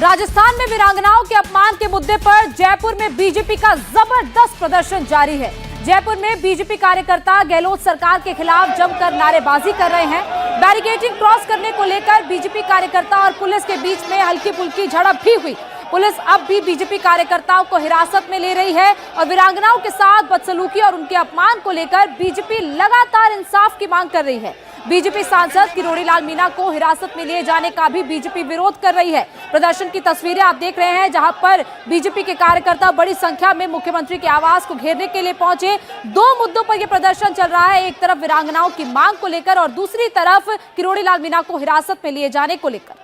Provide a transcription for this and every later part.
राजस्थान में वीरांगनाओं के अपमान के मुद्दे पर जयपुर में बीजेपी का जबरदस्त प्रदर्शन जारी है। जयपुर में बीजेपी कार्यकर्ता गहलोत सरकार के खिलाफ जमकर नारेबाजी कर रहे हैं। बैरिकेडिंग क्रॉस करने को लेकर बीजेपी कार्यकर्ता और पुलिस के बीच में हल्की फुल्की झड़प भी हुई। पुलिस अब भी बीजेपी कार्यकर्ताओं को हिरासत में ले रही है और वीरांगनाओं के साथ बदसलूकी और उनके अपमान को लेकर बीजेपी लगातार इंसाफ की मांग कर रही है। बीजेपी सांसद किरोड़ी लाल मीणा को हिरासत में लिए जाने का भी बीजेपी विरोध कर रही है। प्रदर्शन की तस्वीरें आप देख रहे हैं, जहां पर बीजेपी के कार्यकर्ता बड़ी संख्या में मुख्यमंत्री के आवास को घेरने के लिए पहुंचे। दो मुद्दों पर यह प्रदर्शन चल रहा है, एक तरफ वीरांगनाओं की मांग को लेकर और दूसरी तरफ किरोड़ी लाल मीणा को हिरासत में लिए जाने को लेकर।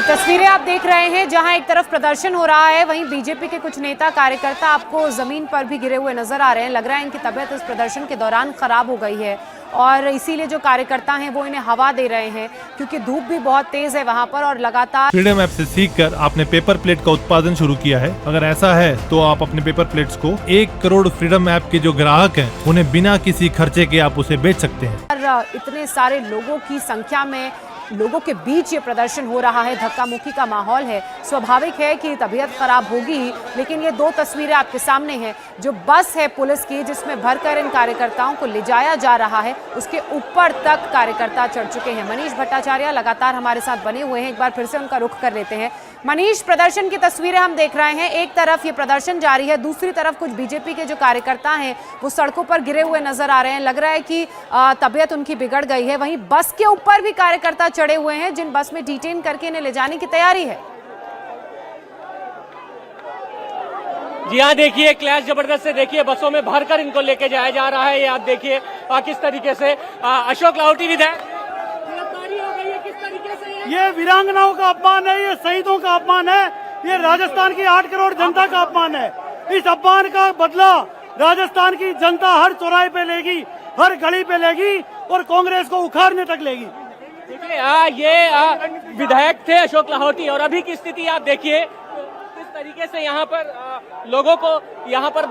तस्वीरें आप देख रहे हैं, जहां एक तरफ प्रदर्शन हो रहा है, वहीं बीजेपी के कुछ नेता कार्यकर्ता आपको जमीन पर भी गिरे हुए नजर आ रहे हैं। लग रहा है इनकी तबीयत इस प्रदर्शन के दौरान खराब हो गई है और इसीलिए जो कार्यकर्ता हैं वो इन्हें हवा दे रहे हैं, क्योंकि धूप भी बहुत तेज है वहां पर और लगातार। फ्रीडम ऐप से सीखकर आपने पेपर प्लेट का उत्पादन शुरू किया है। अगर ऐसा है तो आप अपने पेपर प्लेट्स को 1 करोड़ फ्रीडम ऐप के जो ग्राहक हैं उन्हें बिना किसी खर्चे के आप उसे बेच सकते हैं। इतने सारे लोगों की संख्या में, लोगों के बीच ये प्रदर्शन हो रहा है, धक्का मुक्की का माहौल है। स्वाभाविक है कि तबीयत खराब होगी, लेकिन ये दो तस्वीरें आपके सामने हैं। जो बस है पुलिस की जिसमें भरकर इन कार्यकर्ताओं को ले जाया जा रहा है, उसके ऊपर तक कार्यकर्ता चढ़ चुके हैं। मनीष भट्टाचार्य लगातार हमारे साथ बने हुए हैं, एक बार फिर से उनका रुख कर लेते हैं। मनीष, प्रदर्शन की तस्वीरें हम देख रहे हैं, एक तरफ ये प्रदर्शन जारी है, दूसरी तरफ कुछ बीजेपी के जो कार्यकर्ता हैं वो सड़कों पर गिरे हुए नजर आ रहे हैं। लग रहा है कि तबीयत उनकी बिगड़ गई है। वहीं बस के ऊपर भी कार्यकर्ता चढ़े हुए हैं, जिन बस में डिटेन करके इन्हें ले जाने की तैयारी है। जी हाँ, देखिए क्लैश जबरदस्त से देखिए बसों में भरकर इनको लेके जाया जा रहा है। ये आप देखिए किस तरीके से अशोक लाहौटी विधायक गिरफ्तारी हो गई है, किस तरीके से ये वीरांगनाओं का अपमान है, ये शहीदों का अपमान है, ये राजस्थान की 8 करोड़ जनता का अपमान है। इस अपमान का बदला राजस्थान की जनता हर चौराहे पे लेगी, हर गली पे लेगी और कांग्रेस को उखाड़ने तक लेगी। देखिए ये विधायक थे अशोक लाहौटी और अभी की स्थिति आप देखिए किस तरीके से यहाँ पर लोगों को यहाँ पर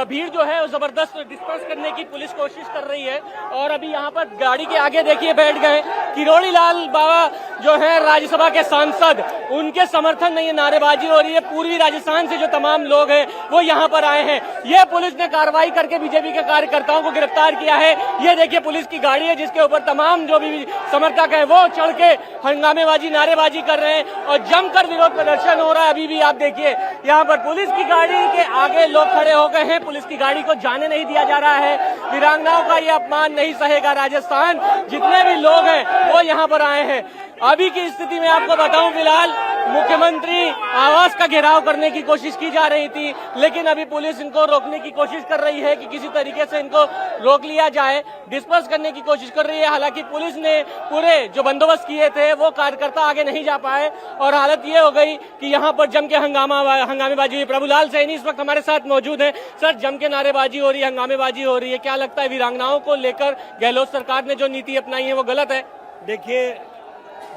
भीड़ जो है वो जबरदस्त डिस्पर्स करने की पुलिस कोशिश कर रही है। और अभी यहाँ पर गाड़ी के आगे देखिए बैठ गए किरोड़ी लाल बाबा जो है राज्यसभा के सांसद, उनके समर्थन में ये नारेबाजी हो रही है। पूर्वी राजस्थान से जो तमाम लोग हैं वो यहाँ पर आए हैं। ये पुलिस ने कार्रवाई करके बीजेपी के कार्यकर्ताओं को गिरफ्तार किया है। ये देखिए पुलिस की गाड़ी है जिसके ऊपर तमाम जो भी समर्थक है वो चढ़ के हंगामेबाजी नारेबाजी कर रहे हैं और जमकर विरोध प्रदर्शन हो रहा है। अभी भी आप देखिए यहाँ पर पुलिस की गाड़ी के आगे लोग खड़े हो गए हैं, पुलिस की गाड़ी को जाने नहीं दिया जा रहा है। वीरांगनाओं का ये अपमान नहीं सहेगा राजस्थान। जितने भी लोग हैं वो यहाँ पर आए हैं। अभी की स्थिति में आपको बताऊं, फिलहाल मुख्यमंत्री आवास का घेराव करने की कोशिश की जा रही थी, लेकिन अभी पुलिस इनको रोकने की कोशिश कर रही है कि किसी तरीके से इनको रोक लिया जाए, डिस्पर्स करने की कोशिश कर रही है। हालांकि पुलिस ने पूरे जो बंदोबस्त किए थे वो कार्यकर्ता आगे नहीं जा पाए और हालत ये हो गई कि यहाँ पर जम के हंगामेबाजी हुई। प्रभुलाल सैनी इस वक्त हमारे साथ मौजूद है। सर, जम के नारेबाजी हो रही है, हंगामेबाजी हो रही है, क्या लगता है वीरांगनाओं को लेकर गहलोत सरकार ने जो नीति अपनाई है वो गलत है? देखिए,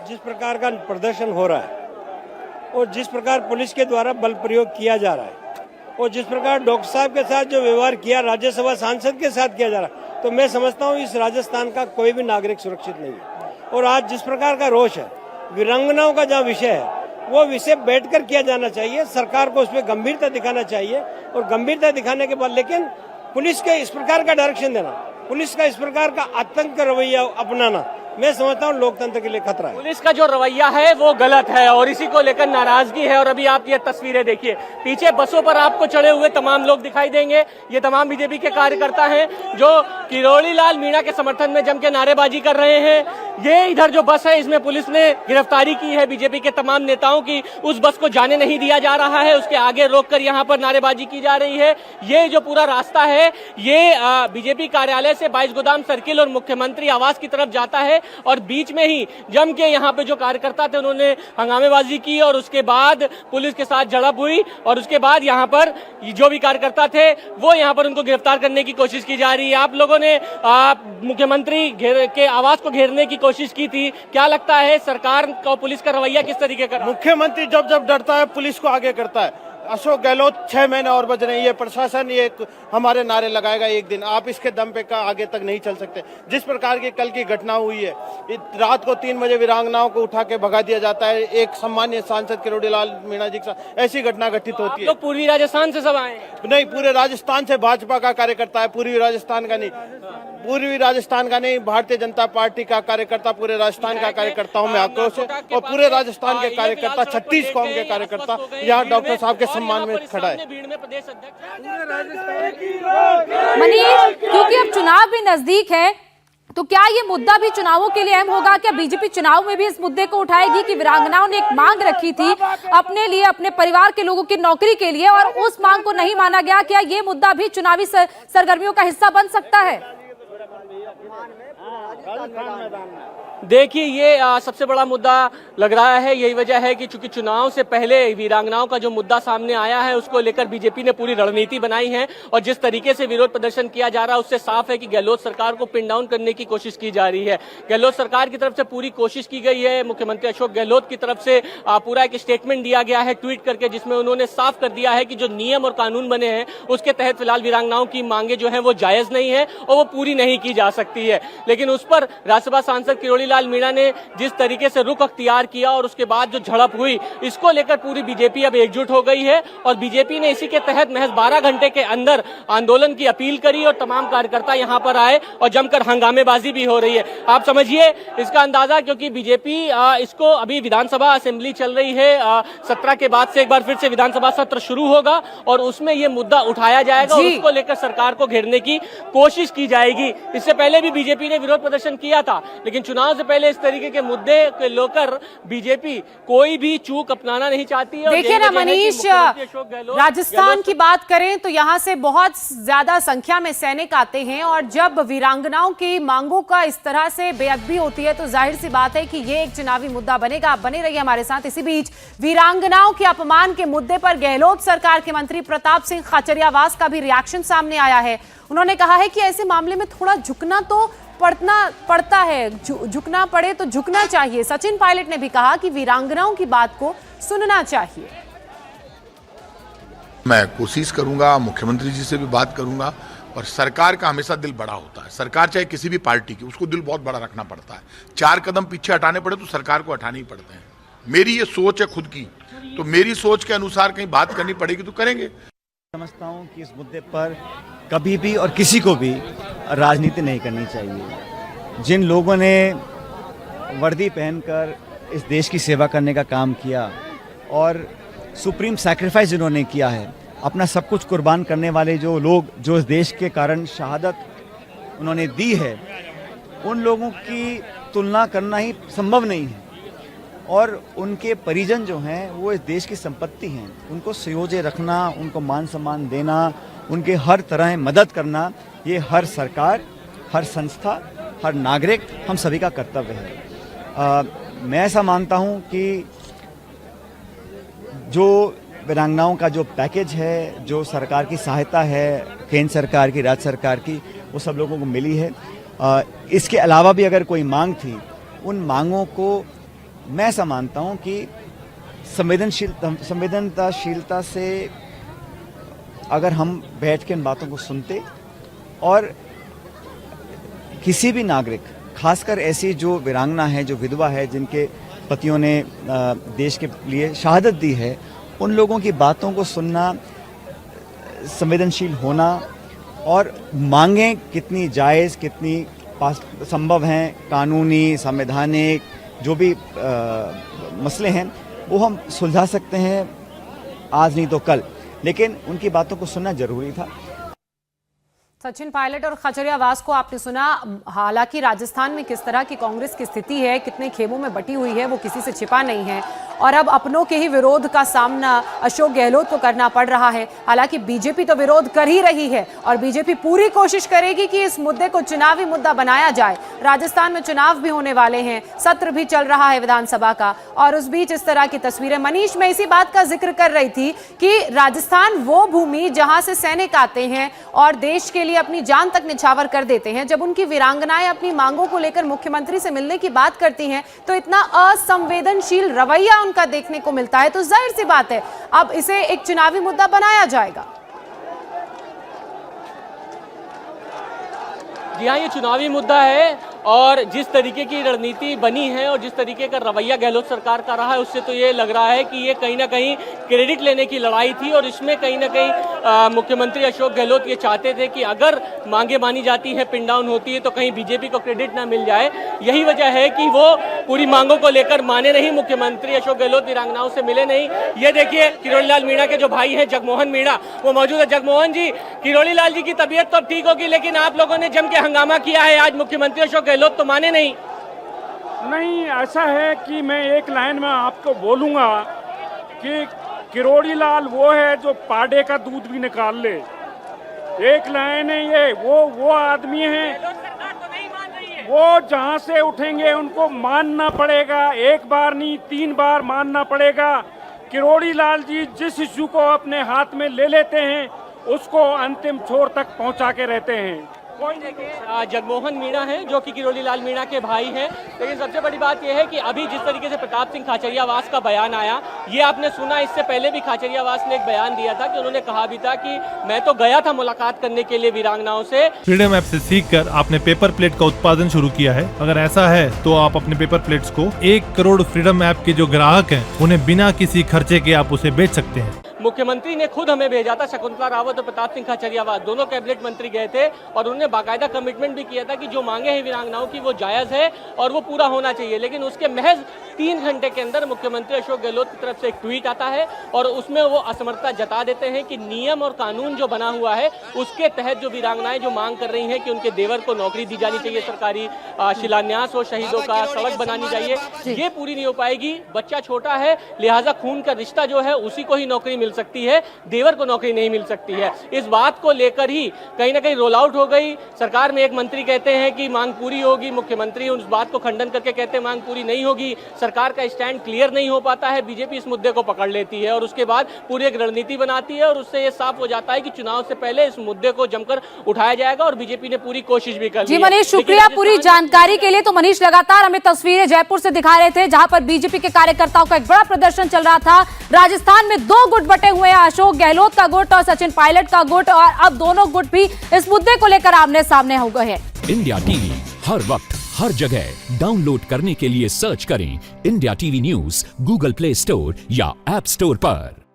जिस प्रकार का प्रदर्शन हो रहा है और जिस प्रकार पुलिस के द्वारा बल प्रयोग किया जा रहा है और जिस प्रकार डॉक्टर साहब के साथ जो व्यवहार किया राज्यसभा सांसद के साथ किया जा रहा है, तो मैं समझता हूँ इस राजस्थान का कोई भी नागरिक सुरक्षित नहीं है। और आज जिस प्रकार का रोष है, वीरांगनाओं का जहाँ विषय है वो विषय बैठकर किया जाना चाहिए। सरकार को उसमें गंभीरता दिखाना चाहिए और गंभीरता दिखाने के बाद लेकिन पुलिस के इस प्रकार का डायरेक्शन देना, पुलिस का इस प्रकार का आतंक का रवैया अपनाना, मैं समझता हूँ लोकतंत्र के लिए खतरा है। पुलिस का जो रवैया है वो गलत है और इसी को लेकर नाराजगी है। और अभी आप ये तस्वीरें देखिए, पीछे बसों पर आपको चढ़े हुए तमाम लोग दिखाई देंगे। ये तमाम बीजेपी के कार्यकर्ता हैं जो किरोड़ी लाल मीणा के समर्थन में जम के नारेबाजी कर रहे हैं। ये इधर जो बस है इसमें पुलिस ने गिरफ्तारी की है बीजेपी के तमाम नेताओं की। उस बस को जाने नहीं दिया जा रहा है, उसके आगे रोककर यहाँ पर नारेबाजी की जा रही है। ये जो पूरा रास्ता है ये बीजेपी कार्यालय से 22 गोदाम सर्किल और मुख्यमंत्री आवास की तरफ जाता है और बीच में ही जम के यहाँ पे जो कार्यकर्ता थे उन्होंने हंगामेबाजी की और उसके बाद पुलिस के साथ झड़प हुई और उसके बाद यहाँ पर जो भी कार्यकर्ता थे वो यहाँ पर उनको गिरफ्तार करने की कोशिश की जा रही है। आप लोगों ने मुख्यमंत्री के आवास को घेरने की कोशिश की थी, क्या लगता है सरकार को पुलिस का रवैया किस तरीके का? मुख्यमंत्री जब जब डरता है पुलिस को आगे करता है। अशोक गहलोत 6 महीने और बच रहे हैं। ये प्रशासन ये हमारे नारे लगाएगा एक दिन, आप इसके दम पे का आगे तक नहीं चल सकते। जिस प्रकार की कल की घटना हुई है, रात को 3 बजे वीरांगनाओं को उठा के भगा दिया जाता है, एक सम्मान्य सांसद किरोड़ीलाल मीणा जी के साथ ऐसी घटना घटित होती है। तो पूर्वी राजस्थान से सब आए हैं? नहीं, पूरे राजस्थान से भाजपा का कार्यकर्ता है, पूर्वी राजस्थान का नहीं, पूर्वी राजस्थान का नहीं, भारतीय जनता पार्टी का कार्यकर्ता, पूरे राजस्थान का कार्यकर्ताओं में आक्रोश है और पूरे राजस्थान के कार्यकर्ता, 36 कौम के कार्यकर्ता यहाँ डॉक्टर साहब के सम्मान में खड़ा है। मनीष, क्योंकि अब चुनाव भी नजदीक है, तो क्या ये मुद्दा भी चुनावों के लिए अहम होगा? क्या बीजेपी चुनाव में भी इस मुद्दे को उठाएगी कि वीरांगनाओं ने एक मांग रखी थी अपने लिए, अपने परिवार के लोगों की नौकरी के लिए, और उस मांग को नहीं माना गया? क्या ये मुद्दा भी चुनावी सरगर्मियों का हिस्सा बन सकता है? देखिए, ये सबसे बड़ा मुद्दा लग रहा है। यही वजह है कि चूंकि चुनाव से पहले वीरांगनाओं का जो मुद्दा सामने आया है, उसको लेकर बीजेपी ने पूरी रणनीति बनाई है और जिस तरीके से विरोध प्रदर्शन किया जा रहा है, उससे साफ है कि गहलोत सरकार को पिन डाउन करने की कोशिश की जा रही है। गहलोत सरकार की तरफ से पूरी कोशिश की गई है। मुख्यमंत्री अशोक गहलोत की तरफ से पूरा एक स्टेटमेंट दिया गया है ट्वीट करके, जिसमें उन्होंने साफ कर दिया है कि जो नियम और कानून बने हैं उसके तहत फिलहाल वीरांगनाओं की मांगे जो है वो जायज नहीं है और वो पूरी नहीं की जा सकती है। लेकिन उस पर राज्यसभा सांसद किरोड़ीलाल मीणा ने जिस तरीके से रुख अख्तियार किया और उसके बाद जो झड़प हुई, इसको लेकर पूरी बीजेपी अब एकजुट हो गई है और बीजेपी ने इसी के तहत महज 12 घंटे के अंदर आंदोलन की अपील करी और तमाम कार्यकर्ता यहां पर आए और जमकर हंगामेबाजी भी हो रही है। आप समझिए इसका अंदाजा, क्योंकि बीजेपी इसको अभी विधानसभा असेंबली चल रही है, 17 के बाद से एक बार फिर से विधानसभा सत्र शुरू होगा और उसमें यह मुद्दा उठाया जाएगा और उसको लेकर सरकार को घेरने की कोशिश की जाएगी। इससे पहले भी बीजेपी ने विरोध प्रदर्शन किया था, लेकिन चुनाव से पहले इस तरीके के मुद्दे को लेकर बीजेपी कोई भी चूक अपनाना नहीं चाहती है। देखिए ना मनीष, राजस्थान की बात करें तो यहाँ से बहुत ज्यादा संख्या में सैनिक आते हैं और जब वीरांगनाओं की मांगों का इस तरह से बेअदबी होती है तो जाहिर सी बात है कि ये एक चुनावी मुद्दा बनेगा। आप बने रहिए हमारे साथ। इसी बीच वीरांगनाओं के अपमान के मुद्दे पर गहलोत सरकार के मंत्री प्रताप सिंह खाचरियावास का भी रिएक्शन सामने आया है। उन्होंने कहा है कि ऐसे मामले में थोड़ा झुकना तो पड़ता है, झुकना पड़े तो झुकना चाहिए। सचिन पायलट ने भी कहा कि वीरांगनाओं की बात को सुनना चाहिए। मैं कोशिश करूंगा, मुख्यमंत्री जी से भी बात करूंगा, और सरकार का हमेशा दिल बड़ा होता है। सरकार चाहे किसी भी पार्टी की, उसको दिल बहुत बड़ा रखना पड़ता है। 4 कदम पीछे हटाने पड़े तो सरकार को हटाने ही पड़ते हैं। मेरी ये सोच है खुद की, तो मेरी सोच के अनुसार कहीं बात करनी पड़ेगी तो करेंगे। समझता हूँ कि इस मुद्दे पर कभी भी और किसी को भी राजनीति नहीं करनी चाहिए। जिन लोगों ने वर्दी पहनकर इस देश की सेवा करने का काम किया और सुप्रीम सैक्रिफाइस जिन्होंने किया है, अपना सब कुछ कुर्बान करने वाले जो लोग, जो इस देश के कारण शहादत उन्होंने दी है, उन लोगों की तुलना करना ही संभव नहीं है। और उनके परिजन जो हैं वो इस देश की संपत्ति हैं। उनको संयोजे रखना, उनको मान सम्मान देना, उनके हर तरह मदद करना, ये हर सरकार, हर संस्था, हर नागरिक, हम सभी का कर्तव्य है। मैं ऐसा मानता हूँ कि जो वीरांगनाओं का जो पैकेज है, जो सरकार की सहायता है, केंद्र सरकार की, राज्य सरकार की, वो सब लोगों को मिली है। इसके अलावा भी अगर कोई मांग थी, उन मांगों को मैं ऐसा मानता हूं कि संवेदनशीलता से अगर हम बैठ के इन बातों को सुनते और किसी भी नागरिक, खासकर ऐसी जो वीरांगना है, जो विधवा है, जिनके पतियों ने देश के लिए शहादत दी है, उन लोगों की बातों को सुनना, संवेदनशील होना और मांगें कितनी जायज़, कितनी संभव हैं, कानूनी, संवैधानिक जो भी मसले हैं वो हम सुलझा सकते हैं, आज नहीं तो कल, लेकिन उनकी बातों को सुनना जरूरी था। सचिन पायलट और खाचरियावास को आपने सुना। हालांकि राजस्थान में किस तरह की कांग्रेस की स्थिति है, कितने खेमों में बटी हुई है, वो किसी से छिपा नहीं है और अब अपनों के ही विरोध का सामना अशोक गहलोत को करना पड़ रहा है। हालांकि बीजेपी तो विरोध कर ही रही है और बीजेपी पूरी कोशिश करेगी कि इस मुद्दे को चुनावी मुद्दा बनाया जाए। राजस्थान में चुनाव भी होने वाले हैं, सत्र भी चल रहा है विधानसभा का, और उस बीच इस तरह की तस्वीरें। मनीष, मैं इसी बात का जिक्र कर रही थी कि राजस्थान वो भूमि जहां से सैनिक आते हैं और देश के लिए अपनी जान तक निछावर कर देते हैं, जब उनकी वीरांगनाएं अपनी मांगों को लेकर मुख्यमंत्री से मिलने की बात करती हैं तो इतना असंवेदनशील रवैया उनका देखने को मिलता है, तो जाहिर सी बात है अब इसे एक चुनावी मुद्दा बनाया जाएगा। जी हाँ, ये चुनावी मुद्दा है और जिस तरीके की रणनीति बनी है और जिस तरीके का रवैया गहलोत सरकार का रहा है, उससे तो ये लग रहा है कि ये कहीं ना कहीं क्रेडिट लेने की लड़ाई थी और इसमें कहीं ना कहीं मुख्यमंत्री अशोक गहलोत ये चाहते थे कि अगर मांगे मानी जाती है, पिन डाउन होती है, तो कहीं बीजेपी को क्रेडिट ना मिल जाए। यही वजह है कि वो पूरी मांगों को लेकर माने नहीं। मुख्यमंत्री अशोक गहलोत वीरांगनाओं से मिले नहीं। ये देखिए किरोड़ी लाल मीणा के जो भाई हैं जगमोहन मीणा, वो मौजूद है। जगमोहन जी, किरोड़ी लाल जी की तबीयत तो अब ठीक होगी, लेकिन आप लोगों ने जम के हंगामा किया है आज, मुख्यमंत्री अशोक गहलोत तो माने नहीं। नहीं, ऐसा है कि मैं एक लाइन में आपको बोलूंगा कि किरोड़ी लाल वो है जो पाड़े का दूध भी निकाल ले। एक लाइन है ये, वो आदमी है, वो जहां से उठेंगे उनको मानना पड़ेगा। एक बार नहीं 3 बार मानना पड़ेगा। किरोड़ी लाल जी जिस इशू को अपने हाथ में ले लेते हैं उसको अंतिम छोर तक पहुंचा के रहते हैं। जगमोहन मीणा हैं जो कि किरोड़ी लाल मीणा के भाई हैं, लेकिन सबसे बड़ी बात यह है कि अभी जिस तरीके से प्रताप सिंह खाचरियावास का बयान आया, ये आपने सुना। इससे पहले भी खाचरियावास ने एक बयान दिया था कि उन्होंने कहा भी था कि मैं तो गया था मुलाकात करने के लिए वीरांगनाओं से। फ्रीडम ऐप से सीखकर आपने पेपर प्लेट का उत्पादन शुरू किया है। अगर ऐसा है तो आप अपने पेपर प्लेट्स को 1 करोड़ फ्रीडम ऐप के जो ग्राहक हैं उन्हें बिना किसी खर्चे के आप उसे बेच सकते हैं। मुख्यमंत्री ने खुद हमें भेजा था, शकुंतला रावत और प्रताप सिंह खाचरियावास दोनों कैबिनेट मंत्री गए थे और उन्होंने बाकायदा कमिटमेंट भी किया था कि जो मांगे हैं वीरांगनाओं की वो जायज है और वो पूरा होना चाहिए। लेकिन उसके महज 3 घंटे के अंदर मुख्यमंत्री अशोक गहलोत की तरफ से एक ट्वीट आता है और उसमें वो असमर्थता जता देते हैं कि नियम और कानून जो बना हुआ है उसके तहत जो वीरांगनाएं जो मांग कर रही हैं कि उनके देवर को नौकरी दी जानी चाहिए, सरकारी शिलान्यास हो, शहीदों का सड़क बनानी चाहिए, ये पूरी नहीं हो पाएगी। बच्चा छोटा है, लिहाजा खून का रिश्ता जो है उसी को ही नौकरी मिल सकती है, देवर को नौकरी नहीं मिल सकती है। इस बात को लेकर ही कहीं ना कहीं रोल आउट हो गई सरकार में। एक मंत्री कहते हैं कि मांग पूरी होगी, मुख्यमंत्री उस बात को खंडन करके कहते हैं मांग पूरी नहीं होगी। सरकार का स्टैंड क्लियर नहीं हो पाता है, बीजेपी इस मुद्दे को पकड़ लेती है और उसके बाद पूरी एक रणनीति बनाती है और उससे ये साफ हो जाता है कि चुनाव से पहले इस मुद्दे को जमकर उठाया जाएगा और बीजेपी ने पूरी कोशिश भी कर ली। जी मनीष, शुक्रिया पूरी जानकारी के लिए। तो मनीष लगातार हमें तस्वीरें जयपुर से दिखा रहे थे जहां पर बीजेपी के कार्यकर्ताओं का एक बड़ा प्रदर्शन चल रहा था। राजस्थान में 2 गुट बटे हुए हैं, अशोक गहलोत का गुट और सचिन पायलट का गुट, और अब दोनों गुट भी इस मुद्दे को लेकर आमने सामने हो गए हैं। इंडिया टीवी हर वक्त हर जगह डाउनलोड करने के लिए सर्च करें India TV news Google play store या ऐप स्टोर पर।